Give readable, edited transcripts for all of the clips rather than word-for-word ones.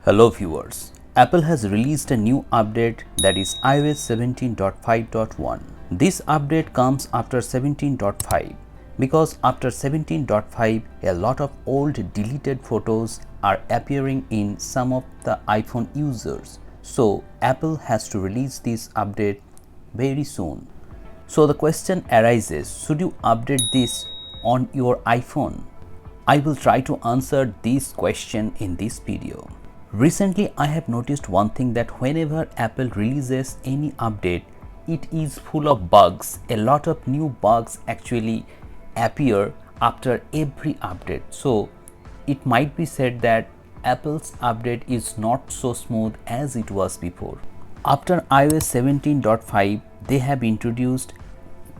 Hello viewers, Apple has released a new update that is iOS 17.5.1. This update comes after 17.5 because after 17.5 a lot of old deleted photos are appearing in some of the iPhone users. So Apple has to release this update very soon. So the question arises, should you update this on your iPhone? I will try to answer this question in this video. Recently, I have noticed one thing, that whenever Apple releases any update, it is full of bugs. A lot of new bugs actually appear after every update. So it might be said that Apple's update is not so smooth as it was before. After iOS 17.5, they have introduced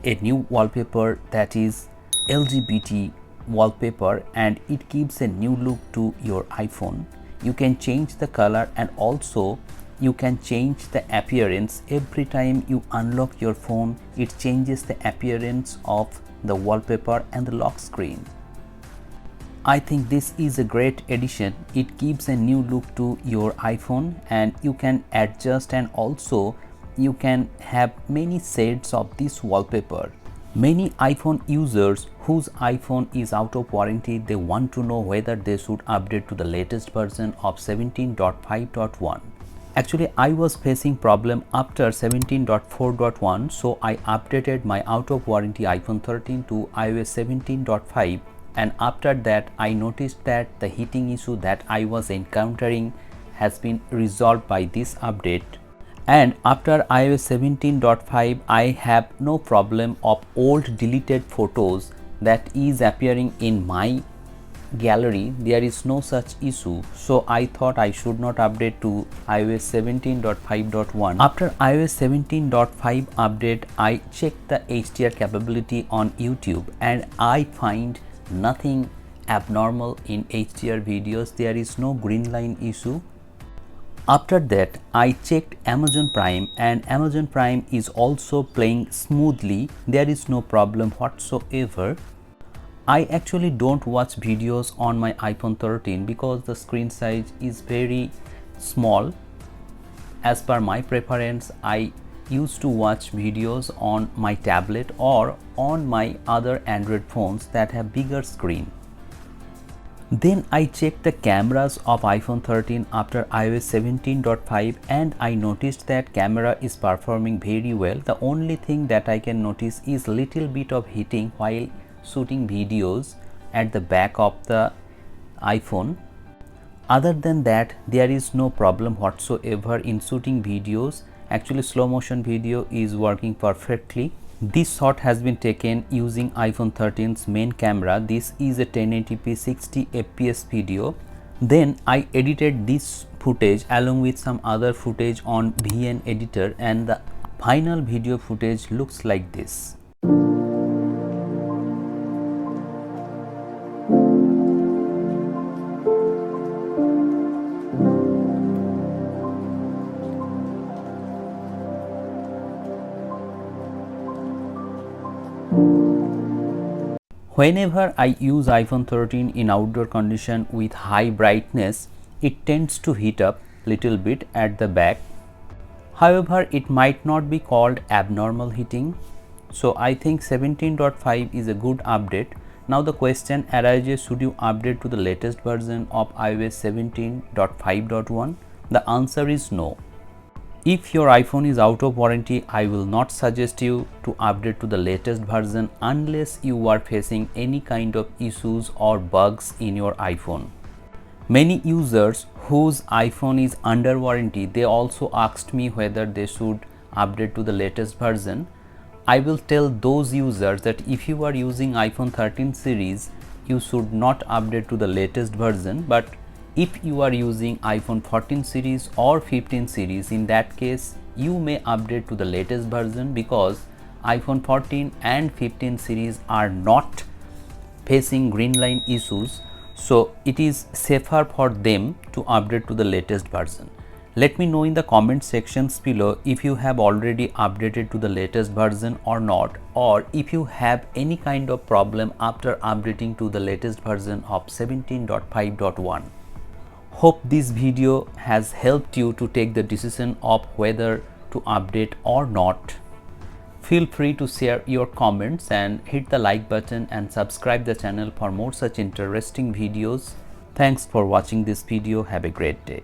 a new wallpaper, that is LGBT wallpaper, and it gives a new look to your iPhone. You can change the color and also you can change the appearance. Every time you unlock your phone, it changes the appearance of the wallpaper and the lock screen. I think this is a great addition. It gives a new look to your iPhone and you can adjust, and also you can have many shades of this wallpaper. Many iPhone users whose iPhone is out of warranty, they want to know whether they should update to the latest version of 17.5.1. Actually, I was facing problem after 17.4.1, so I updated my out of warranty iPhone 13 to iOS 17.5, and after that I noticed that the heating issue that I was encountering has been resolved by this update. And after iOS 17.5, I have no problem of old deleted photos that is appearing in my gallery. There is no such issue. So I thought I should not update to iOS 17.5.1. After iOS 17.5 update, I checked the HDR capability on YouTube and I find nothing abnormal in HDR videos. There is no green line issue. After that, I checked Amazon Prime and Amazon Prime is also playing smoothly. There is no problem whatsoever. I actually don't watch videos on my iPhone 13 because the screen size is very small. As per my preference, I used to watch videos on my tablet or on my other Android phones that have bigger screen. Then I checked the cameras of iPhone 13 after iOS 17.5 and I noticed that camera is performing very well. The only thing that I can notice is little bit of heating while shooting videos at the back of the iPhone. Other than that, there is no problem whatsoever in shooting videos. Actually, slow motion video is working perfectly. This shot has been taken using iPhone 13's main camera. This is a 1080p 60 fps video. Then I edited this footage along with some other footage on VN editor and the final video footage looks like this. Whenever I use iPhone 13 in outdoor condition with high brightness, it tends to heat up little bit at the back. However, it might not be called abnormal heating. So I think 17.5 is a good update. Now the question arises, should you update to the latest version of iOS 17.5.1? The answer is no. If your iPhone is out of warranty, I will not suggest you to update to the latest version unless you are facing any kind of issues or bugs in your iPhone. Many users whose iPhone is under warranty, they also asked me whether they should update to the latest version. I will tell those users that if you are using iPhone 13 series, you should not update to the latest version, but if you are using iPhone 14 series or 15 series, in that case you may update to the latest version because iPhone 14 and 15 series are not facing green line issues, so it is safer for them to update to the latest version. Let me know in the comment sections below if you have already updated to the latest version or not, or if you have any kind of problem after updating to the latest version of 17.5.1. Hope this video has helped you to take the decision of whether to update or not. Feel free to share your comments and hit the like button and subscribe the channel for more such interesting videos. Thanks for watching this video. Have a great day.